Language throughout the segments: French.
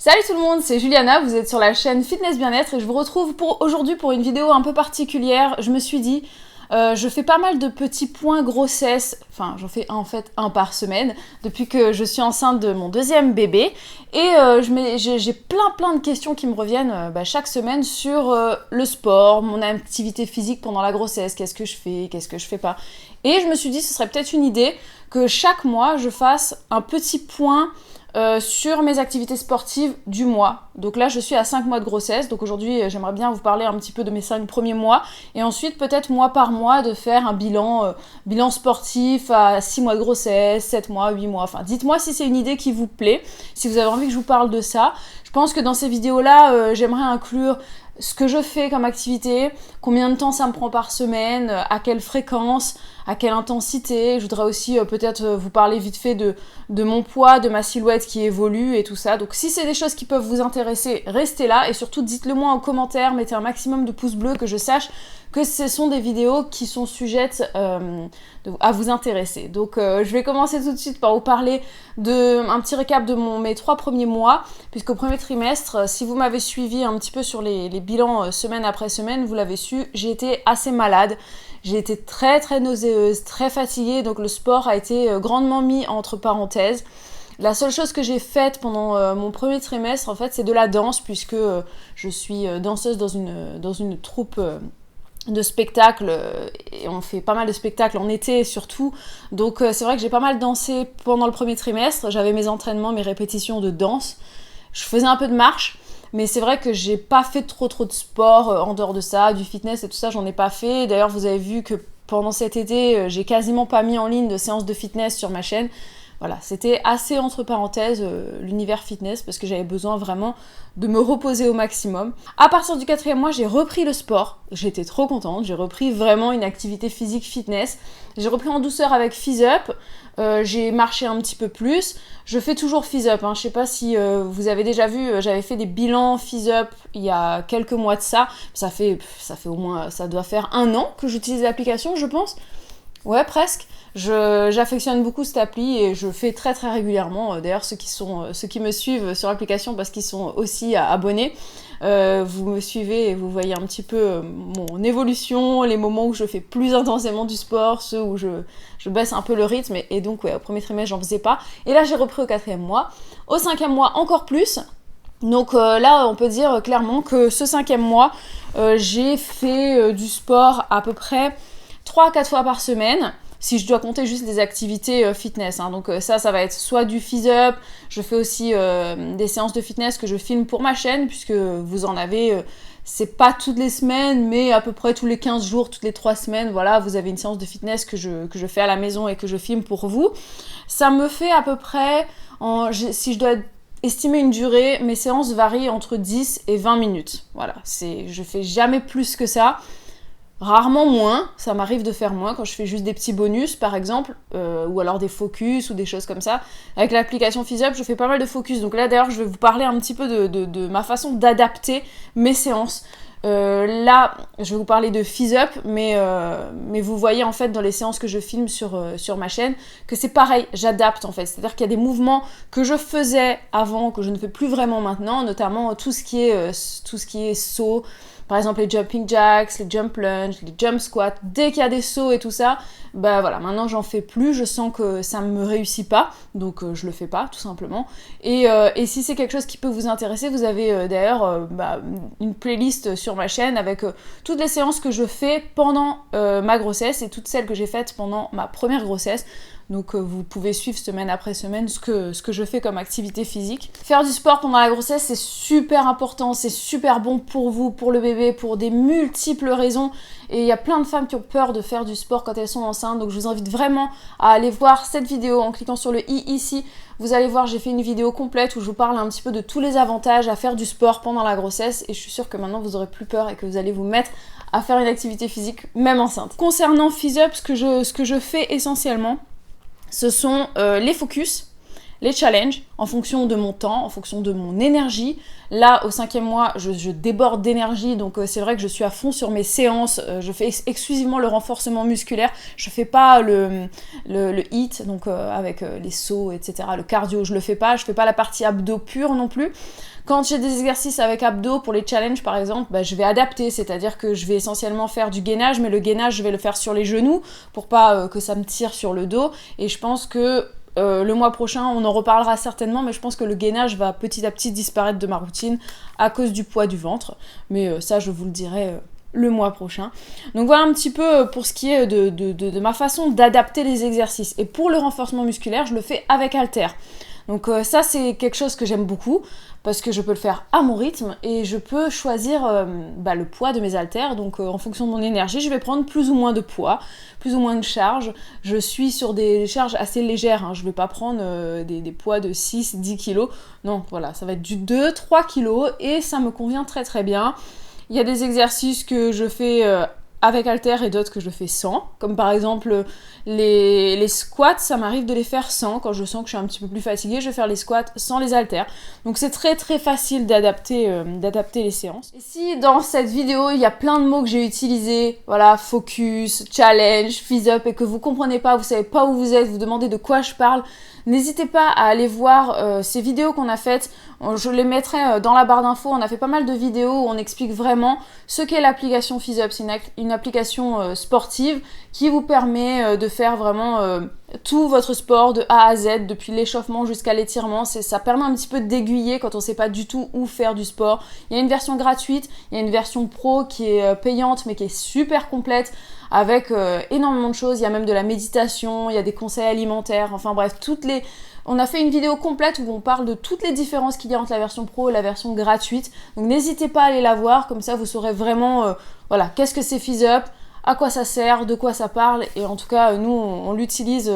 Salut tout le monde, c'est Juliana, vous êtes sur la chaîne Fitness Bien-être et je vous retrouve aujourd'hui pour une vidéo un peu particulière. Je me suis dit, je fais pas mal de petits points grossesse, enfin j'en fais en fait un par semaine depuis que je suis enceinte de mon deuxième bébé et j'ai plein de questions qui me reviennent chaque semaine sur le sport, mon activité physique pendant la grossesse, qu'est-ce que je fais, qu'est-ce que je fais pas. Et je me suis dit ce serait peut-être une idée que chaque mois je fasse un petit point sur mes activités sportives du mois. Donc là je suis à 5 mois de grossesse, donc aujourd'hui j'aimerais bien vous parler un petit peu de mes 5 premiers mois et ensuite peut-être mois par mois de faire un bilan sportif à 6 mois de grossesse, 7 mois, 8 mois, enfin dites-moi si c'est une idée qui vous plaît, si vous avez envie que je vous parle de ça. Je pense que dans ces vidéos là j'aimerais inclure ce que je fais comme activité, combien de temps ça me prend par semaine, à quelle fréquence, à quelle intensité. Je voudrais aussi peut-être vous parler vite fait de mon poids, de ma silhouette qui évolue et tout ça. Donc si c'est des choses qui peuvent vous intéresser, restez là et surtout dites-le moi en commentaire, mettez un maximum de pouces bleus que je sache que ce sont des vidéos qui sont sujettes à vous intéresser. Donc je vais commencer tout de suite par vous parler un petit récap de mes 3 premiers mois, puisqu'au premier trimestre, si vous m'avez suivi un petit peu sur les bilans semaine après semaine, vous l'avez su, j'ai été assez malade. J'ai été très nauséeuse, très fatiguée, donc le sport a été grandement mis entre parenthèses. La seule chose que j'ai faite pendant mon premier trimestre, en fait, c'est de la danse, puisque je suis danseuse dans une troupe de spectacles, et on fait pas mal de spectacles en été surtout, donc c'est vrai que j'ai pas mal dansé pendant le premier trimestre. J'avais mes entraînements, mes répétitions de danse, je faisais un peu de marche, mais c'est vrai que j'ai pas fait trop de sport en dehors de ça, du fitness et tout ça, j'en ai pas fait. D'ailleurs vous avez vu que pendant cet été, j'ai quasiment pas mis en ligne de séances de fitness sur ma chaîne. Voilà, c'était assez entre parenthèses l'univers fitness parce que j'avais besoin vraiment de me reposer au maximum. À partir du 4e mois, j'ai repris le sport. J'étais trop contente, j'ai repris vraiment une activité physique fitness. J'ai repris en douceur avec Fizz Up. J'ai marché un petit peu plus. Je fais toujours Fizz Up. Je sais pas si vous avez déjà vu, j'avais fait des bilans Fizz Up il y a quelques mois de ça. Ça fait au moins, ça doit faire 1 an que j'utilise l'application, je pense. Ouais, presque. J'affectionne beaucoup cette appli et je fais très régulièrement. D'ailleurs, ceux qui me suivent sur l'application parce qu'ils sont aussi abonnés, vous me suivez et vous voyez un petit peu mon évolution, les moments où je fais plus intensément du sport, ceux où je baisse un peu le rythme. Et donc, ouais, au premier trimestre, j'en faisais pas. Et là, j'ai repris au 4e mois. Au 5e mois, encore plus. Donc là, on peut dire clairement que ce 5e mois, j'ai fait du sport à peu près 3-4 fois par semaine, si je dois compter juste des activités fitness. Donc ça va être soit du Fizz Up, je fais aussi des séances de fitness que je filme pour ma chaîne, puisque vous en avez, c'est pas toutes les semaines, mais à peu près tous les 15 jours, toutes les 3 semaines, voilà, vous avez une séance de fitness que je fais à la maison et que je filme pour vous. Ça me fait à peu près, si je dois estimer une durée, mes séances varient entre 10 et 20 minutes. Voilà, je fais jamais plus que ça. Rarement moins, ça m'arrive de faire moins quand je fais juste des petits bonus par exemple, ou alors des focus ou des choses comme ça. Avec l'application Fizz Up, je fais pas mal de focus, donc là d'ailleurs je vais vous parler un petit peu de ma façon d'adapter mes séances. Là, je vais vous parler de Fizz Up, mais vous voyez en fait dans les séances que je filme sur ma chaîne que c'est pareil, j'adapte en fait. C'est-à-dire qu'il y a des mouvements que je faisais avant, que je ne fais plus vraiment maintenant, notamment tout ce qui est saut. Par exemple les jumping jacks, les jump lunge, les jump squats, dès qu'il y a des sauts et tout ça, voilà, maintenant j'en fais plus, je sens que ça me réussit pas, donc je le fais pas tout simplement. Et si c'est quelque chose qui peut vous intéresser, vous avez d'ailleurs une playlist sur ma chaîne avec toutes les séances que je fais pendant ma grossesse et toutes celles que j'ai faites pendant ma première grossesse. Donc vous pouvez suivre semaine après semaine ce que je fais comme activité physique. Faire du sport pendant la grossesse, c'est super important, c'est super bon pour vous, pour le bébé, pour des multiples raisons. Et il y a plein de femmes qui ont peur de faire du sport quand elles sont enceintes. Donc je vous invite vraiment à aller voir cette vidéo en cliquant sur le i ici. Vous allez voir, j'ai fait une vidéo complète où je vous parle un petit peu de tous les avantages à faire du sport pendant la grossesse. Et je suis sûre que maintenant vous aurez plus peur et que vous allez vous mettre à faire une activité physique même enceinte. Concernant Fizz Up, ce que je fais essentiellement, ce sont les focus, les challenges en fonction de mon temps, en fonction de mon énergie. Là, au 5e mois, je déborde d'énergie, donc c'est vrai que je suis à fond sur mes séances. Je fais exclusivement le renforcement musculaire. Je fais pas le HIIT, donc avec les sauts, etc. Le cardio, je le fais pas. Je fais pas la partie abdos pure non plus. Quand j'ai des exercices avec abdos pour les challenges par exemple, je vais adapter, c'est-à-dire que je vais essentiellement faire du gainage, mais le gainage je vais le faire sur les genoux pour pas que ça me tire sur le dos. Et je pense que le mois prochain, on en reparlera certainement, mais je pense que le gainage va petit à petit disparaître de ma routine à cause du poids du ventre. Mais ça, je vous le dirai le mois prochain. Donc voilà un petit peu pour ce qui est de ma façon d'adapter les exercices. Et pour le renforcement musculaire, je le fais avec haltères. Donc ça, c'est quelque chose que j'aime beaucoup parce que je peux le faire à mon rythme et je peux choisir le poids de mes haltères. Donc en fonction de mon énergie, je vais prendre plus ou moins de poids, plus ou moins de charge. Je suis sur des charges assez légères, hein. Je ne vais pas prendre des poids de 6-10 kg. Non, voilà, ça va être du 2-3 kg et ça me convient très très bien. Il y a des exercices que je fais avec haltères et d'autres que je fais sans. Comme par exemple les squats, ça m'arrive de les faire sans. Quand je sens que je suis un petit peu plus fatiguée, je vais faire les squats sans les haltères. Donc c'est très très facile d'adapter les séances. Et si dans cette vidéo, il y a plein de mots que j'ai utilisés, voilà, focus, challenge, fizz up, et que vous comprenez pas, vous savez pas où vous êtes, vous demandez de quoi je parle, n'hésitez pas à aller voir ces vidéos qu'on a faites. Je les mettrai dans la barre d'infos. On a fait pas mal de vidéos où on explique vraiment ce qu'est l'application Fizz Up. C'est une application sportive qui vous permet de faire vraiment tout votre sport de A à Z, depuis l'échauffement jusqu'à l'étirement. Ça permet un petit peu d'aiguiller quand on ne sait pas du tout où faire du sport. Il y a une version gratuite, il y a une version pro qui est payante mais qui est super complète, avec énormément de choses. Il y a même de la méditation, il y a des conseils alimentaires, enfin bref, on a fait une vidéo complète où on parle de toutes les différences qu'il y a entre la version pro et la version gratuite. Donc n'hésitez pas à aller la voir, comme ça vous saurez vraiment qu'est-ce que c'est Fizz Up, à quoi ça sert, de quoi ça parle. Et en tout cas, nous, on l'utilise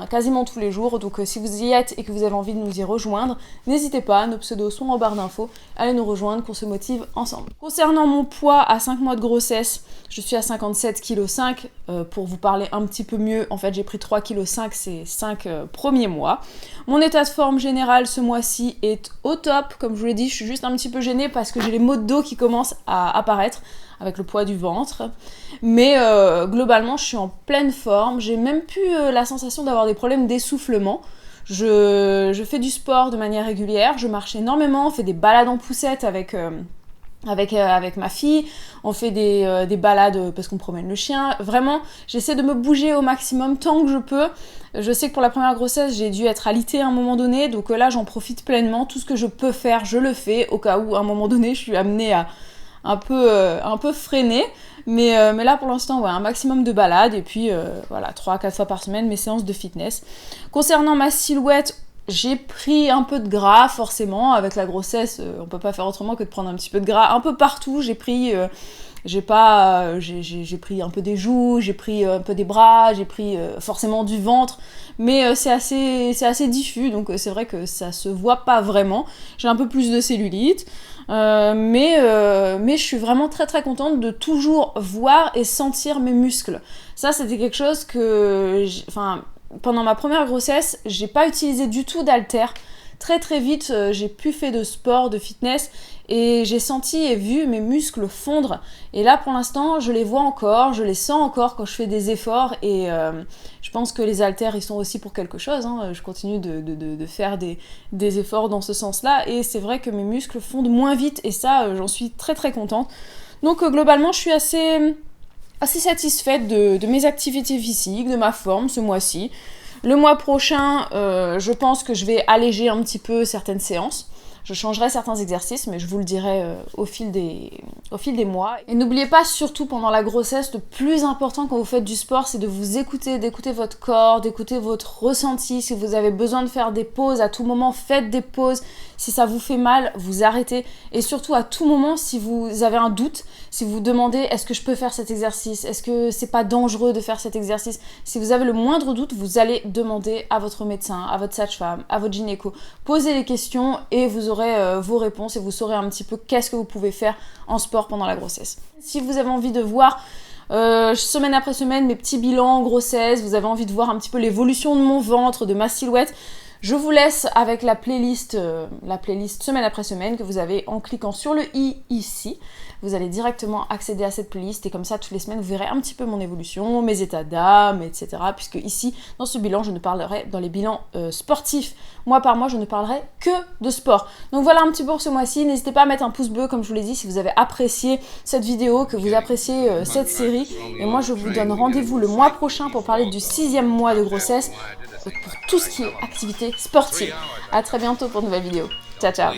quasiment tous les jours. Donc si vous y êtes et que vous avez envie de nous y rejoindre, n'hésitez pas, nos pseudos sont en barre d'infos. Allez nous rejoindre, qu'on se motive ensemble. Concernant mon poids à 5 mois de grossesse, je suis à 57,5 kg. Pour vous parler un petit peu mieux, en fait, j'ai pris 3,5 kg ces 5 premiers mois. Mon état de forme général ce mois-ci est au top. Comme je vous l'ai dit, je suis juste un petit peu gênée parce que j'ai les maux de dos qui commencent à apparaître avec le poids du ventre. Mais globalement, je suis en pleine forme. J'ai même plus la sensation d'avoir des problèmes d'essoufflement. Je fais du sport de manière régulière, je marche énormément, on fait des balades en poussette avec ma fille, on fait des balades parce qu'on promène le chien. Vraiment, j'essaie de me bouger au maximum tant que je peux. Je sais que pour la première grossesse, j'ai dû être alitée à un moment donné, donc là, j'en profite pleinement. Tout ce que je peux faire, je le fais, au cas où, à un moment donné, je suis amenée à un peu freiner. Mais là, pour l'instant, un maximum de balades, et puis 3-4 fois par semaine, mes séances de fitness. Concernant ma silhouette, j'ai pris un peu de gras, forcément. Avec la grossesse, on peut pas faire autrement que de prendre un petit peu de gras un peu partout. J'ai pris un peu des joues, j'ai pris un peu des bras, j'ai pris forcément du ventre, mais c'est assez diffus, donc c'est vrai que ça se voit pas vraiment. J'ai un peu plus de cellulite, mais je suis vraiment très très contente de toujours voir et sentir mes muscles. Ça, c'était quelque chose que, pendant ma première grossesse, j'ai pas utilisé du tout d'haltères. Très très vite, j'ai plus fait de sport, de fitness, et j'ai senti et vu mes muscles fondre. Et là, pour l'instant, je les vois encore, je les sens encore quand je fais des efforts, et je pense que les haltères, ils sont aussi pour quelque chose, hein. Je continue de faire des efforts dans ce sens-là, et c'est vrai que mes muscles fondent moins vite, et ça, j'en suis très très contente. Donc globalement, je suis assez satisfaite de mes activités physiques, de ma forme ce mois-ci. Le mois prochain, je pense que je vais alléger un petit peu certaines séances. Je changerai certains exercices, mais je vous le dirai au fil des mois. Et n'oubliez pas, surtout pendant la grossesse, le plus important quand vous faites du sport, c'est de vous écouter, d'écouter votre corps, d'écouter votre ressenti. Si vous avez besoin de faire des pauses, à tout moment, faites des pauses. Si ça vous fait mal, vous arrêtez. Et surtout, à tout moment, si vous avez un doute, si vous vous demandez est-ce que je peux faire cet exercice, est-ce que c'est pas dangereux de faire cet exercice, si vous avez le moindre doute, vous allez demander à votre médecin, à votre sage-femme, à votre gynéco. Posez les questions et vous aurez vos réponses et vous saurez un petit peu qu'est-ce que vous pouvez faire en sport pendant la grossesse. Si vous avez envie de voir semaine après semaine mes petits bilans en grossesse, vous avez envie de voir un petit peu l'évolution de mon ventre, de ma silhouette, Je vous laisse avec la playlist semaine après semaine que vous avez en cliquant sur le i ici. Vous allez directement accéder à cette playlist et comme ça, toutes les semaines, vous verrez un petit peu mon évolution, mes états d'âme, etc. Puisque ici, dans ce bilan, je ne parlerai, dans les bilans sportifs, mois par mois, je ne parlerai que de sport. Donc voilà un petit peu pour ce mois-ci. N'hésitez pas à mettre un pouce bleu, comme je vous l'ai dit, si vous avez apprécié cette vidéo, que vous appréciez cette série. Et moi, je vous donne rendez-vous le mois prochain pour parler du 6e mois de grossesse, pour tout ce qui est activité sportive. À très bientôt pour une nouvelle vidéo. Ciao, ciao.